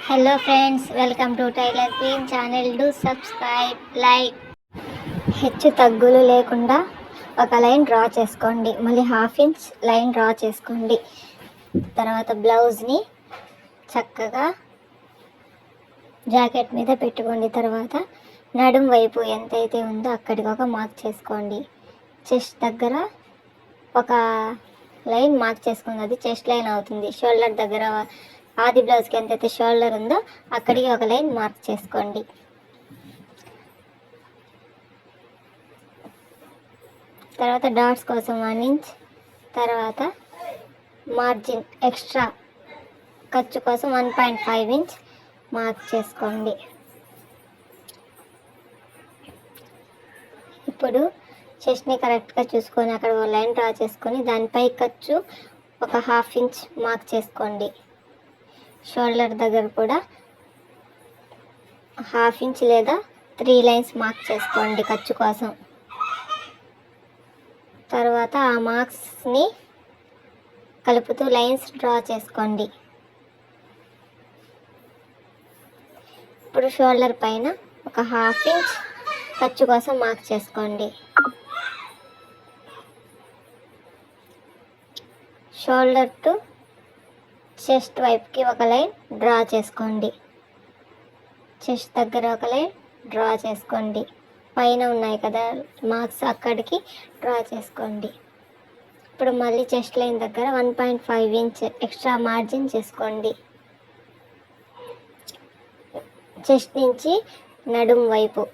Hello friends, welcome to tailor queen channel. Do subscribe, like. హెచ్చు తగ్గులు లేకుండా ఒక లైన్ డ్రా చేసుకోండి. మళ్ళీ హాఫ్ ఇంచ్ లైన్ డ్రా చేసుకోండి. తర్వాత బ్లౌజ్ని చక్కగా జాకెట్ మీద పెట్టుకోండి. తర్వాత నడుం వైపు ఎంతైతే ఉందో అక్కడికి ఒక మార్క్ చేసుకోండి. చెస్ట్ దగ్గర ఒక లైన్ మార్క్ చేసుకోండి, అది చెస్ట్ లైన్ అవుతుంది. షోల్డర్ దగ్గర ఆది బ్లౌజ్కి ఎంతైతే షోల్డర్ ఉందో అక్కడికి ఒక లైన్ మార్క్ చేసుకోండి. తర్వాత డాట్స్ కోసం 1 ఇంచ్, తర్వాత మార్జిన్ ఎక్స్ట్రా ఖర్చు కోసం 1.5 ఇంచ్ మార్క్ చేసుకోండి. ఇప్పుడు చెస్ట్ని కరెక్ట్గా చూసుకొని అక్కడ ఒక లైన్ డ్రా చేసుకొని దానిపై ఖర్చు ఒక హాఫ్ ఇంచ్ మార్క్ చేసుకోండి. షోల్డర్ దగ్గర కూడా హాఫ్ ఇంచ్ లేదా 3 లైన్స్ మార్క్ చేసుకోండి ఖర్చు కోసం. తర్వాత ఆ మార్క్స్ని కలుపుతూ లైన్స్ డ్రా చేసుకోండి. ఇప్పుడు షోల్డర్ పైన ఒక హాఫ్ ఇంచ్ ఖర్చు కోసం మార్క్ చేసుకోండి. షోల్డర్ టు చెస్ట్ వైపుకి ఒక లైన్ డ్రా చేసుకోండి. చెస్ట్ దగ్గర ఒక లైన్ డ్రా చేసుకోండి. పైన ఉన్నాయి కదా మార్క్స్, అక్కడికి డ్రా చేసుకోండి. ఇప్పుడు మళ్ళీ చెస్ట్ లైన్ దగ్గర 1.5 ఇంచ్ ఎక్స్ట్రా మార్జిన్ చేసుకోండి. చెస్ట్ నుంచి నడుం వైపు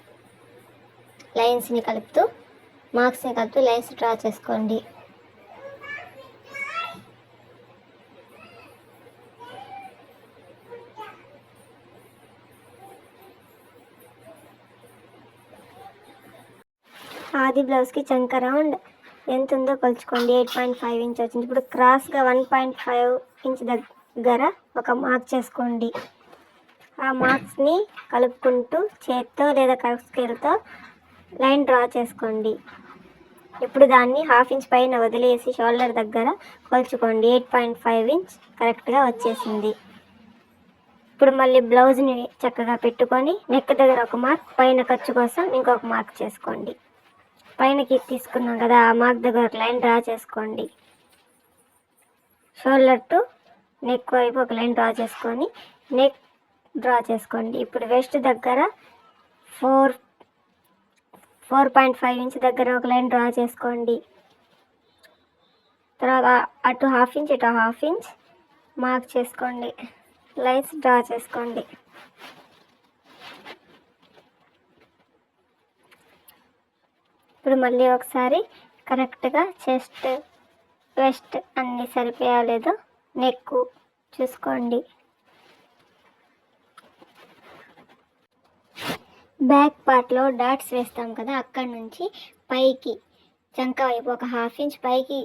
లైన్స్ని కలుపుతూ మార్క్స్ని కలుపుతూ లైన్స్ డ్రా చేసుకోండి. ఆది బ్లౌజ్కి చంక రౌండ్ ఎంత ఉందో కొలుచుకోండి. 8.5 ఇంచ్ వచ్చింది. ఇప్పుడు క్రాస్గా 1.5 ఇంచ్ దగ్గర ఒక మార్క్ చేసుకోండి. ఆ మార్క్స్ని కలుపుకుంటూ చేత్తో లేదా కర్వ్ స్కేల్తో లైన్ డ్రా చేసుకోండి. ఇప్పుడు దాన్ని హాఫ్ ఇంచ్ పైన వదిలేసి షోల్డర్ దగ్గర కొలుచుకోండి. 8.5 ఇంచ్ కరెక్ట్గా వచ్చేసింది. ఇప్పుడు మళ్ళీ బ్లౌజ్ని చక్కగా పెట్టుకొని నెక్ దగ్గర ఒక మార్క్, పైన ఖర్చు కోసం ఇంకొక మార్క్ చేసుకోండి. పైనకి తీసుకున్నాం కదా, ఆ మార్క్ దగ్గర ఒక లైన్ డ్రా చేసుకోండి. షోల్డర్ టు నెక్ వైపు ఒక లైన్ డ్రా చేసుకొని నెక్ డ్రా చేసుకోండి. ఇప్పుడు వెస్ట్ దగ్గర 4.5 ఇంచ్ దగ్గర ఒక లైన్ డ్రా చేసుకోండి. తర్వాత అటు హాఫ్ ఇంచ్ ఇటు హాఫ్ ఇంచ్ మార్క్ చేసుకోండి. లైన్స్ డ్రా చేసుకోండి. ఇప్పుడు మళ్ళీ ఒకసారి కరెక్ట్గా చెస్ట్, వెస్ట్ అన్నీ సరిపోయా లేదో నెక్ చూసుకోండి. బ్యాక్ పార్ట్లో డాట్స్ వేస్తాం కదా, అక్కడి నుంచి పైకి చంక వైపు ఒక హాఫ్ ఇంచ్ పైకి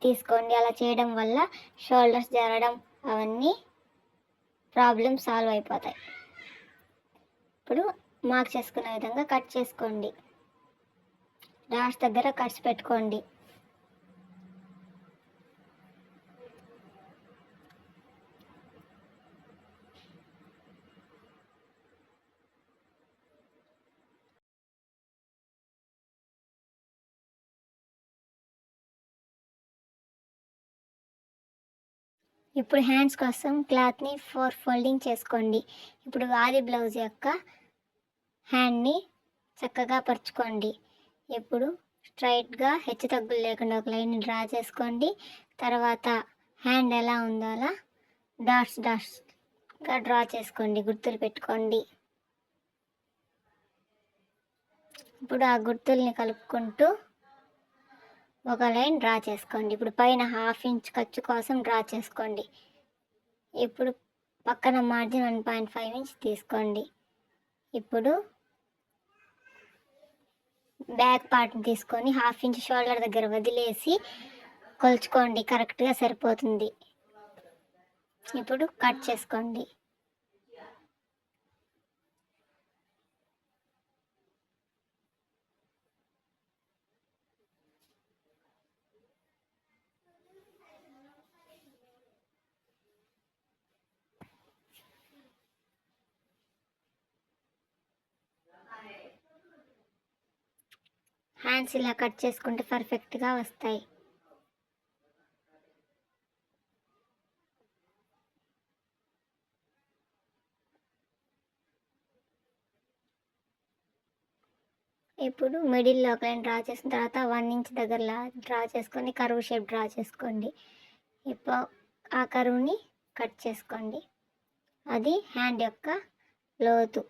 తీసుకోండి. అలా చేయడం వల్ల షోల్డర్స్ జరగడం అవన్నీ ప్రాబ్లమ్ సాల్వ్ అయిపోతాయి. ఇప్పుడు మార్క్ చేసుకునే విధంగా కట్ చేసుకోండి. డాట్స్ దగ్గర కట్స్ పెట్టుకోండి. ఇప్పుడు హ్యాండ్స్ కోసం క్లాత్ని 4 ఫోల్డింగ్ చేసుకోండి. ఇప్పుడు ఆది బ్లౌజ్ యొక్క హ్యాండ్ని చక్కగా పరుచుకోండి. ఇప్పుడు స్ట్రైట్గా హెచ్చు తగ్గులు లేకుండా ఒక లైన్ డ్రా చేసుకోండి. తర్వాత హ్యాండ్ ఎలా ఉందో అలా డాట్స్గా డ్రా చేసుకోండి, గుర్తులు పెట్టుకోండి. ఇప్పుడు ఆ గుర్తుల్ని కలుపుకుంటూ ఒక లైన్ డ్రా చేసుకోండి. ఇప్పుడు పైన హాఫ్ ఇంచ్ ఖర్చు కోసం డ్రా చేసుకోండి. ఇప్పుడు పక్కన మార్జిన్ 1.5 ఇంచ్ తీసుకోండి. ఇప్పుడు బ్యాక్ పార్ట్ని తీసుకొని హాఫ్ ఇంచ్ షోల్డర్ దగ్గర వదిలేసి కొలుచుకోండి, కరెక్ట్గా సరిపోతుంది. ఇప్పుడు కట్ చేసుకోండి. హ్యాండ్స్ ఇలా కట్ చేసుకుంటే పర్ఫెక్ట్గా వస్తాయి. ఇప్పుడు మిడిల్లో ఒక లైన్ డ్రా చేసిన తర్వాత 1 ఇంచ్ దగ్గర డ్రా చేసుకొని కర్వ్ షేప్ డ్రా చేసుకోండి. ఇప్పుడు ఆ కర్వ్ని కట్ చేసుకోండి. అది హ్యాండ్ యొక్క లోతు,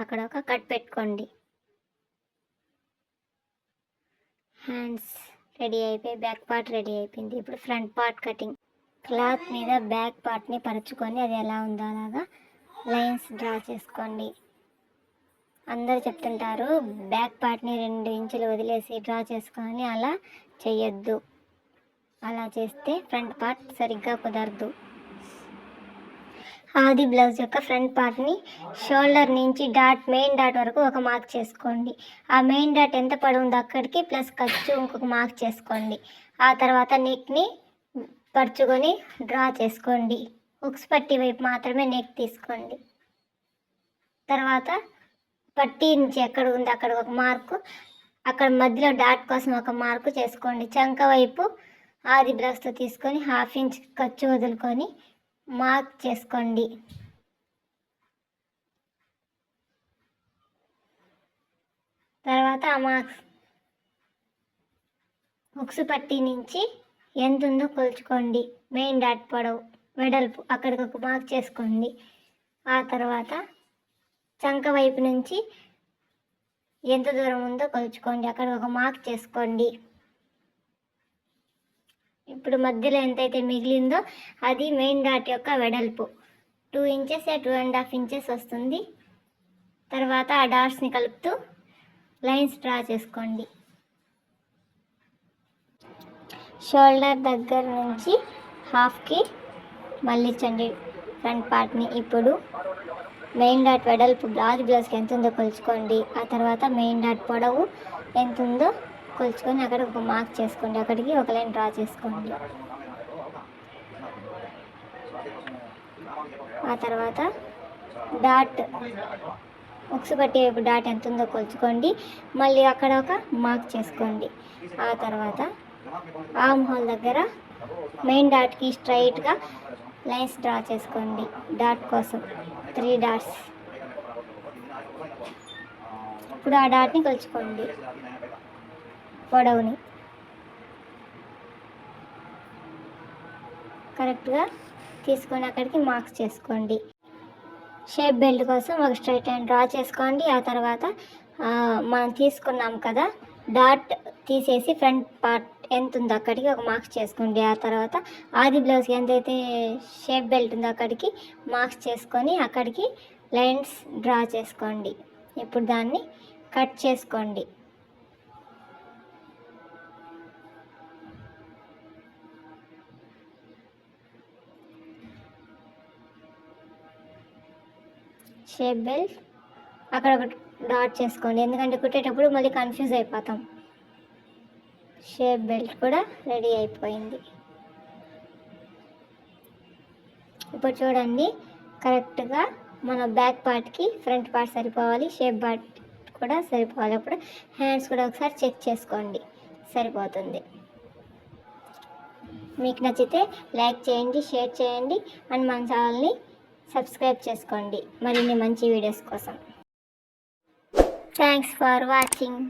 అక్కడ ఒక కట్ పెట్టుకోండి. హ్యాండ్స్ రెడీ అయిపోయి బ్యాక్ పార్ట్ రెడీ అయిపోయింది. ఇప్పుడు ఫ్రంట్ పార్ట్ కటింగ్. క్లాత్ మీద బ్యాక్ పార్ట్ని పరుచుకొని అది ఎలా ఉందో అలాగా లైన్స్ డ్రా చేసుకోండి. అందరూ చెప్తుంటారు బ్యాక్ పార్ట్ని 2 ఇంచులు వదిలేసి డ్రా చేసుకొని, అలా చేయొద్దు. అలా చేస్తే ఫ్రంట్ పార్ట్ సరిగ్గా కుదరదు. ఆది బ్లౌజ్ యొక్క ఫ్రంట్ పార్ట్ని షోల్డర్ నుంచి మెయిన్ డాట్ వరకు ఒక మార్క్ చేసుకోండి. ఆ మెయిన్ డాట్ ఎంత పడుందో అక్కడికి ప్లస్ ఖర్చు ఇంకొక మార్క్ చేసుకోండి. ఆ తర్వాత నెక్ని పరుచుకొని డ్రా చేసుకోండి. హుక్స్ పట్టీ వైపు మాత్రమే నెక్ తీసుకోండి. తర్వాత పట్టీ నుంచి ఎక్కడ ఉందో అక్కడ ఒక మార్కు, అక్కడ మధ్యలో డాట్ కోసం ఒక మార్కు చేసుకోండి. చంక వైపు ఆది బ్లౌజ్తో తీసుకొని 1/2 ఇంచ్ ఖర్చు వదులుకొని మార్క్ చేసుకోండి. తర్వాత ఆ మార్క్స్ హుక్స్ పట్టీ నుంచి ఎంత ఉందో కొలుచుకోండి. మెయిన్ డాట్ వెడల్పు అక్కడికి ఒక మార్క్ చేసుకోండి. ఆ తర్వాత చంక వైపు నుంచి ఎంత దూరం ఉందో కొలుచుకోండి, అక్కడ ఒక మార్క్ చేసుకోండి. ఇప్పుడు మధ్యలో ఎంతైతే మిగిలిందో అది మెయిన్ డాట్ యొక్క వెడల్పు 2 ఇంచెస్ 2.5 ఇంచెస్ వస్తుంది. తర్వాత ఆ డాట్స్ని కలుపుతూ లైన్స్ డ్రా చేసుకోండి. షోల్డర్ దగ్గర నుంచి హాఫ్కి మళ్ళించండి ఫ్రంట్ పార్ట్ని. ఇప్పుడు మెయిన్ డాట్ వెడల్పు ఆది బ్లౌజ్కి ఎంత ఉందో కొలుచుకోండి. ఆ తర్వాత మెయిన్ డాట్ పొడవు ఎంత ఉందో కొలుచుకొని అక్కడ ఒక మార్క్ చేసుకోండి. అక్కడికి ఒక లైన్ డ్రా చేసుకోండి. ఆ తర్వాత డాట్ హుక్స్ పట్టీ వైపు డాట్ ఎంత ఉందో కొలుచుకోండి. మళ్ళీ అక్కడ ఒక మార్క్ చేసుకోండి. ఆ తర్వాత ఆర్మ్ హోల్ దగ్గర మెయిన్ డాట్కి స్ట్రైట్గా లైన్స్ డ్రా చేసుకోండి. డాట్ కోసం 3 డాట్స్. ఇప్పుడు ఆ డాట్ని కొలుచుకోండి, పొడవుని కరెక్ట్గా తీసుకొని అక్కడికి మార్క్స్ చేసుకోండి. షేప్ బెల్ట్ కోసం ఒక స్ట్రైట్ లైన్ డ్రా చేసుకోండి. ఆ తర్వాత మనం తీసుకున్నాం కదా డాట్ తీసేసి ఫ్రంట్ పార్ట్ ఎంత ఉందో అక్కడికి ఒక మార్క్స్ చేసుకోండి. ఆ తర్వాత ఆది బ్లౌజ్కి ఎంతైతే షేప్ బెల్ట్ ఉందో అక్కడికి మార్క్స్ చేసుకొని అక్కడికి లైన్స్ డ్రా చేసుకోండి. ఇప్పుడు దాన్ని కట్ చేసుకోండి. షేప్ బెల్ట్ అక్కడ ఒక డాట్ చేసుకోండి, ఎందుకంటే కుట్టేటప్పుడు మళ్ళీ కన్ఫ్యూజ్ అయిపోతాం. షేప్ బెల్ట్ కూడా రెడీ అయిపోయింది. ఇప్పుడు చూడండి కరెక్ట్గా మన బ్యాక్ పార్ట్కి ఫ్రంట్ పార్ట్ సరిపోవాలి, షేప్ పార్ట్ కూడా సరిపోవాలి. అప్పుడు హ్యాండ్స్ కూడా ఒకసారి చెక్ చేసుకోండి, సరిపోతుంది. మీకు నచ్చితే లైక్ చేయండి, షేర్ చేయండి అండ్ మన ఛానల్ని సబ్స్క్రైబ్ చేసుకోండి మరిన్ని మంచి వీడియోస్ కోసం. Thanks for watching.